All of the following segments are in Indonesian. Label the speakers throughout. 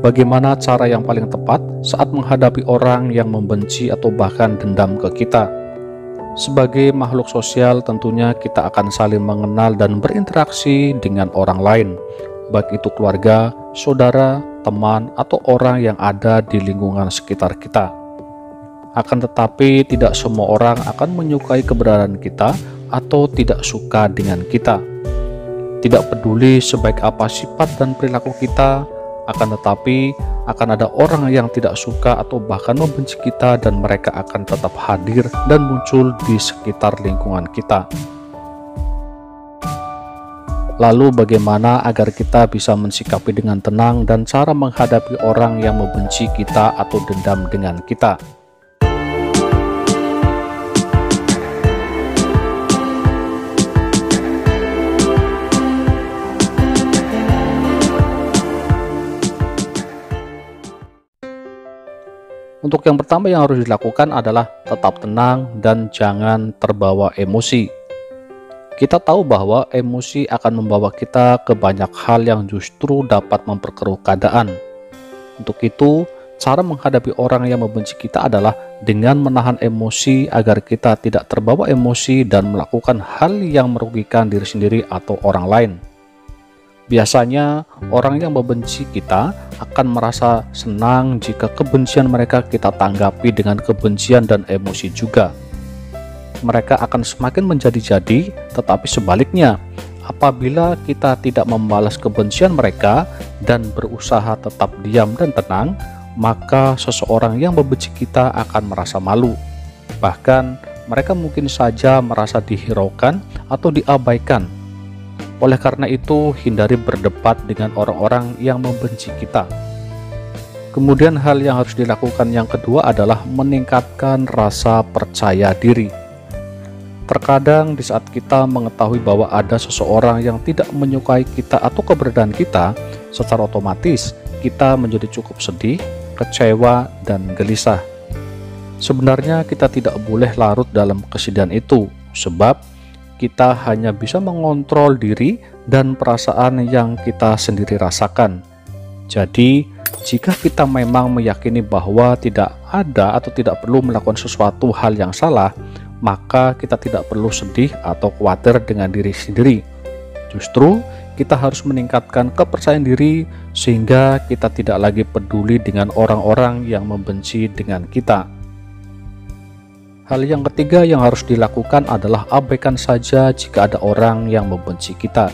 Speaker 1: Bagaimana cara yang paling tepat saat menghadapi orang yang membenci atau bahkan dendam ke kita? Sebagai makhluk sosial, tentunya kita akan saling mengenal dan berinteraksi dengan orang lain, baik itu keluarga, saudara, teman, atau orang yang ada di lingkungan sekitar kita. Akan tetapi, tidak semua orang akan menyukai keberadaan kita atau tidak suka dengan kita. Tidak peduli sebaik apa sifat dan perilaku kita, akan tetapi akan ada orang yang tidak suka atau bahkan membenci kita, dan mereka akan tetap hadir dan muncul di sekitar lingkungan kita. Lalu bagaimana agar kita bisa mensikapi dengan tenang dan cara menghadapi orang yang membenci kita atau dendam dengan kita? Untuk yang pertama yang harus dilakukan adalah tetap tenang dan jangan terbawa emosi. Kita tahu bahwa emosi akan membawa kita ke banyak hal yang justru dapat memperkeruh keadaan. Untuk itu, cara menghadapi orang yang membenci kita adalah dengan menahan emosi agar kita tidak terbawa emosi dan melakukan hal yang merugikan diri sendiri atau orang lain. Biasanya, orang yang membenci kita akan merasa senang jika kebencian mereka kita tanggapi dengan kebencian dan emosi juga. Mereka akan semakin menjadi-jadi, tetapi sebaliknya, apabila kita tidak membalas kebencian mereka dan berusaha tetap diam dan tenang, maka seseorang yang membenci kita akan merasa malu. Bahkan, mereka mungkin saja merasa dihiraukan atau diabaikan. Oleh karena itu, hindari berdebat dengan orang-orang yang membenci kita. Kemudian hal yang harus dilakukan yang kedua adalah meningkatkan rasa percaya diri. Terkadang di saat kita mengetahui bahwa ada seseorang yang tidak menyukai kita atau keberadaan kita, secara otomatis kita menjadi cukup sedih, kecewa, dan gelisah. Sebenarnya kita tidak boleh larut dalam kesedihan itu, sebab kita hanya bisa mengontrol diri dan perasaan yang kita sendiri rasakan. Jadi, jika kita memang meyakini bahwa tidak ada atau tidak perlu melakukan sesuatu hal yang salah, maka kita tidak perlu sedih atau khawatir dengan diri sendiri. Justru, kita harus meningkatkan kepercayaan diri sehingga kita tidak lagi peduli dengan orang-orang yang membenci dengan kita. Hal yang ketiga yang harus dilakukan adalah abaikan saja jika ada orang yang membenci kita.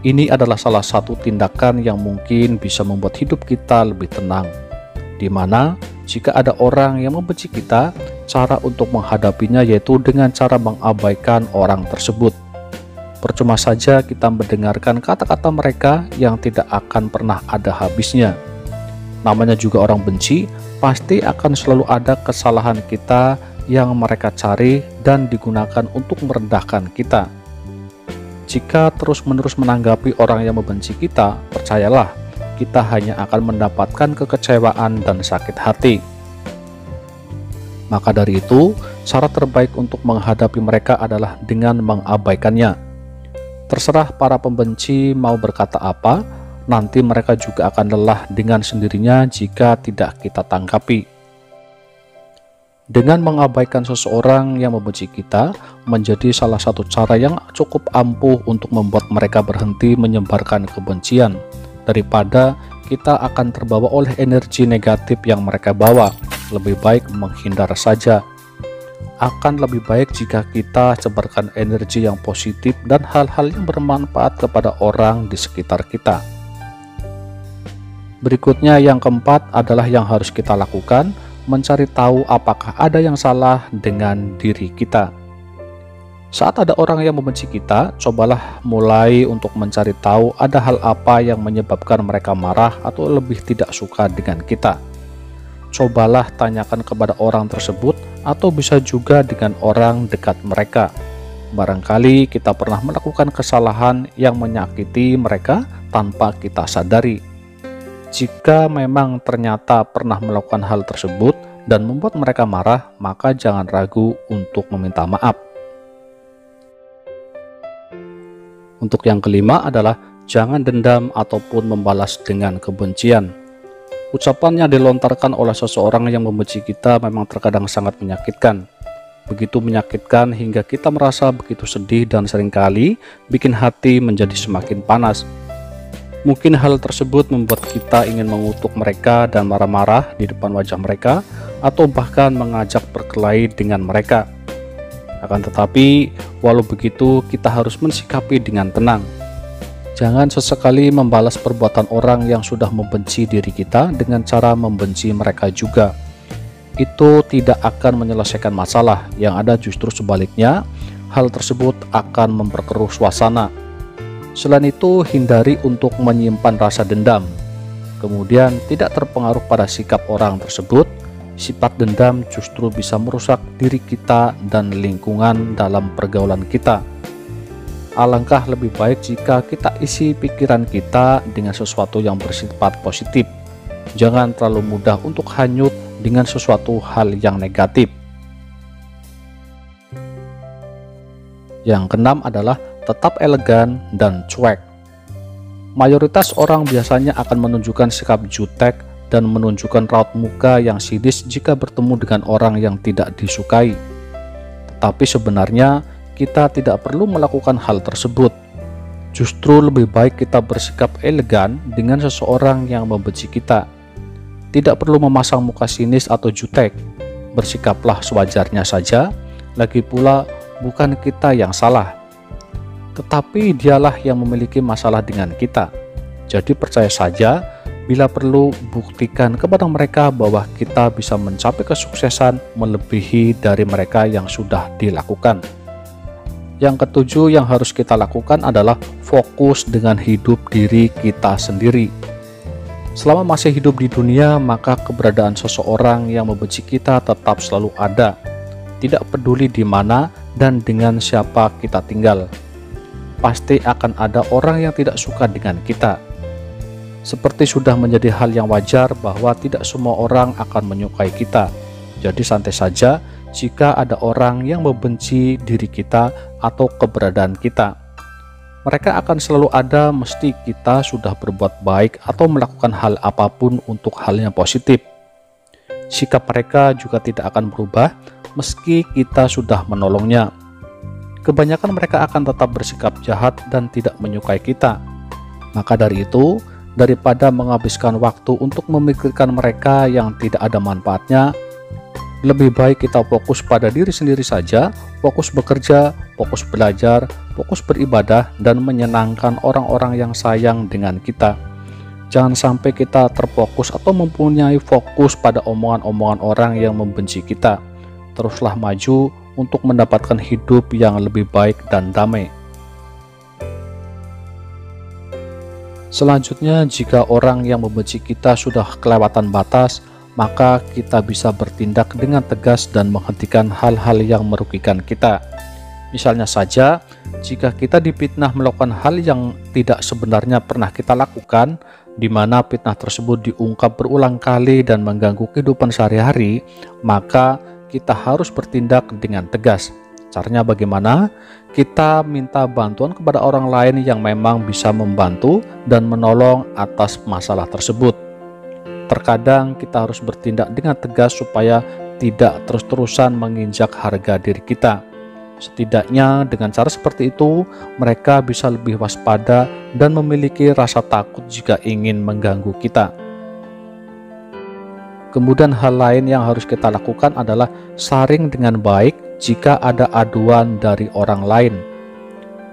Speaker 1: Ini adalah salah satu tindakan yang mungkin bisa membuat hidup kita lebih tenang. Di mana jika ada orang yang membenci kita, cara untuk menghadapinya yaitu dengan cara mengabaikan orang tersebut. Percuma saja kita mendengarkan kata-kata mereka yang tidak akan pernah ada habisnya. Namanya juga orang benci, pasti akan selalu ada kesalahan kita yang mereka cari dan digunakan untuk merendahkan kita. Jika terus-menerus menanggapi orang yang membenci kita, percayalah, kita hanya akan mendapatkan kekecewaan dan sakit hati. Maka dari itu, cara terbaik untuk menghadapi mereka adalah dengan mengabaikannya. Terserah para pembenci mau berkata apa, nanti mereka juga akan lelah dengan sendirinya jika tidak kita tanggapi. Dengan mengabaikan seseorang yang membenci kita menjadi salah satu cara yang cukup ampuh untuk membuat mereka berhenti menyebarkan kebencian, daripada kita akan terbawa oleh energi negatif yang mereka bawa. Lebih baik menghindar saja. Akan lebih baik jika kita sebarkan energi yang positif dan hal-hal yang bermanfaat kepada orang di sekitar kita. Berikutnya yang keempat adalah yang harus kita lakukan, mencari tahu apakah ada yang salah dengan diri kita. Saat ada orang yang membenci kita, cobalah mulai untuk mencari tahu ada hal apa yang menyebabkan mereka marah atau lebih tidak suka dengan kita. Cobalah tanyakan kepada orang tersebut atau bisa juga dengan orang dekat mereka. Barangkali kita pernah melakukan kesalahan yang menyakiti mereka tanpa kita sadari. Jika memang ternyata pernah melakukan hal tersebut dan membuat mereka marah, maka jangan ragu untuk meminta maaf. Untuk yang kelima adalah jangan dendam ataupun membalas dengan kebencian. Ucapan yang dilontarkan oleh seseorang yang membenci kita memang terkadang sangat menyakitkan. Begitu menyakitkan hingga kita merasa begitu sedih dan seringkali bikin hati menjadi semakin panas. Mungkin hal tersebut membuat kita ingin mengutuk mereka dan marah-marah di depan wajah mereka, atau bahkan mengajak berkelahi dengan mereka. Akan tetapi, walau begitu kita harus mensikapi dengan tenang. Jangan sesekali membalas perbuatan orang yang sudah membenci diri kita dengan cara membenci mereka juga. Itu tidak akan menyelesaikan masalah, yang ada justru sebaliknya, hal tersebut akan memperkeruh suasana. Selain itu, hindari untuk menyimpan rasa dendam. Kemudian, tidak terpengaruh pada sikap orang tersebut. Sifat dendam justru bisa merusak diri kita dan lingkungan dalam pergaulan kita. Alangkah lebih baik jika kita isi pikiran kita dengan sesuatu yang bersifat positif. Jangan terlalu mudah untuk hanyut dengan sesuatu hal yang negatif. Yang keenam adalah tetap elegan dan cuek. Mayoritas orang biasanya akan menunjukkan sikap jutek dan menunjukkan raut muka yang sidis jika bertemu dengan orang yang tidak disukai. Tetapi sebenarnya kita tidak perlu melakukan hal tersebut. Justru lebih baik kita bersikap elegan dengan seseorang yang membenci kita. Tidak perlu memasang muka sinis atau jutek. Bersikaplah sewajarnya saja. Lagi pula, bukan kita yang salah, tetapi dialah yang memiliki masalah dengan kita. Jadi percaya saja, bila perlu buktikan kepada mereka bahwa kita bisa mencapai kesuksesan melebihi dari mereka yang sudah dilakukan. Yang ketujuh yang harus kita lakukan adalah fokus dengan hidup diri kita sendiri. Selama masih hidup di dunia, maka keberadaan seseorang yang membenci kita tetap selalu ada. Tidak peduli di mana dan dengan siapa kita tinggal. Pasti akan ada orang yang tidak suka dengan kita. Seperti sudah menjadi hal yang wajar bahwa tidak semua orang akan menyukai kita. Jadi santai saja jika ada orang yang membenci diri kita atau keberadaan kita. Mereka akan selalu ada meski kita sudah berbuat baik atau melakukan hal apapun untuk hal yang positif. Sikap mereka juga tidak akan berubah meski kita sudah menolongnya. Kebanyakan mereka akan tetap bersikap jahat dan tidak menyukai kita. Maka dari itu, daripada menghabiskan waktu untuk memikirkan mereka yang tidak ada manfaatnya, lebih baik kita fokus pada diri sendiri saja, fokus bekerja, fokus belajar, fokus beribadah, dan menyenangkan orang-orang yang sayang dengan kita. Jangan sampai kita terfokus atau mempunyai fokus pada omongan-omongan orang yang membenci kita. Teruslah maju untuk mendapatkan hidup yang lebih baik dan damai. Selanjutnya, jika orang yang membenci kita sudah kelewatan batas, maka kita bisa bertindak dengan tegas dan menghentikan hal-hal yang merugikan kita. Misalnya saja, jika kita difitnah melakukan hal yang tidak sebenarnya pernah kita lakukan, di mana fitnah tersebut diungkap berulang kali dan mengganggu kehidupan sehari-hari, maka kita harus bertindak dengan tegas. Caranya bagaimana? Kita minta bantuan kepada orang lain yang memang bisa membantu dan menolong atas masalah tersebut. Terkadang kita harus bertindak dengan tegas supaya tidak terus-terusan menginjak harga diri kita. Setidaknya dengan cara seperti itu, mereka bisa lebih waspada dan memiliki rasa takut jika ingin mengganggu kita. Kemudian hal lain yang harus kita lakukan adalah saring dengan baik jika ada aduan dari orang lain.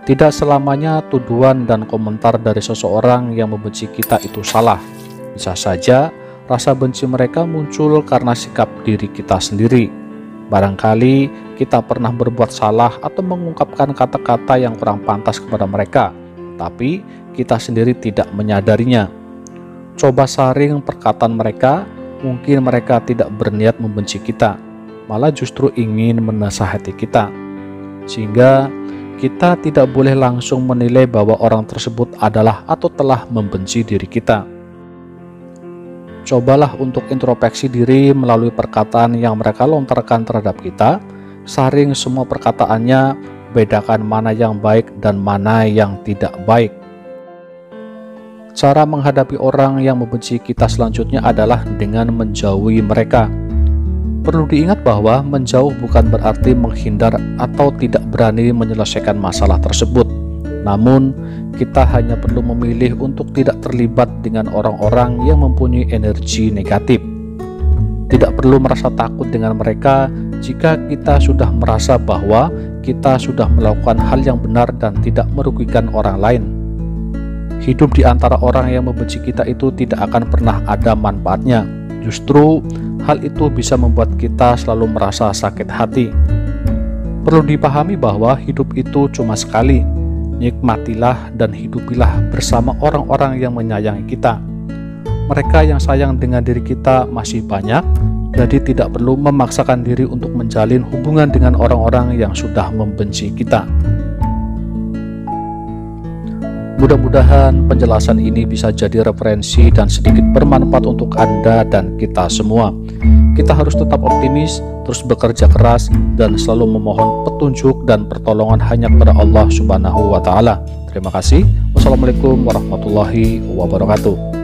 Speaker 1: Tidak selamanya tuduhan dan komentar dari seseorang yang membenci kita itu salah. Bisa saja rasa benci mereka muncul karena sikap diri kita sendiri. Barangkali kita pernah berbuat salah atau mengungkapkan kata-kata yang kurang pantas kepada mereka, tapi kita sendiri tidak menyadarinya. Coba saring perkataan mereka, mungkin mereka tidak berniat membenci kita, malah justru ingin menasihati kita. Sehingga kita tidak boleh langsung menilai bahwa orang tersebut adalah atau telah membenci diri kita. Cobalah untuk introspeksi diri melalui perkataan yang mereka lontarkan terhadap kita. Saring semua perkataannya, bedakan mana yang baik dan mana yang tidak baik. Cara menghadapi orang yang membenci kita selanjutnya adalah dengan menjauhi mereka. Perlu diingat bahwa menjauh bukan berarti menghindar atau tidak berani menyelesaikan masalah tersebut. Namun, kita hanya perlu memilih untuk tidak terlibat dengan orang-orang yang mempunyai energi negatif. Tidak perlu merasa takut dengan mereka jika kita sudah merasa bahwa kita sudah melakukan hal yang benar dan tidak merugikan orang lain. Hidup di antara orang yang membenci kita itu tidak akan pernah ada manfaatnya. Justru, hal itu bisa membuat kita selalu merasa sakit hati. Perlu dipahami bahwa hidup itu cuma sekali. Nikmatilah dan hidupilah bersama orang-orang yang menyayangi kita. Mereka yang sayang dengan diri kita masih banyak, jadi tidak perlu memaksakan diri untuk menjalin hubungan dengan orang-orang yang sudah membenci kita. Mudah-mudahan penjelasan ini bisa jadi referensi dan sedikit bermanfaat untuk Anda dan kita semua. Kita harus tetap optimis, terus bekerja keras, dan selalu memohon petunjuk dan pertolongan hanya kepada Allah Subhanahu wa Ta'ala. Terima kasih. Wassalamualaikum warahmatullahi wabarakatuh.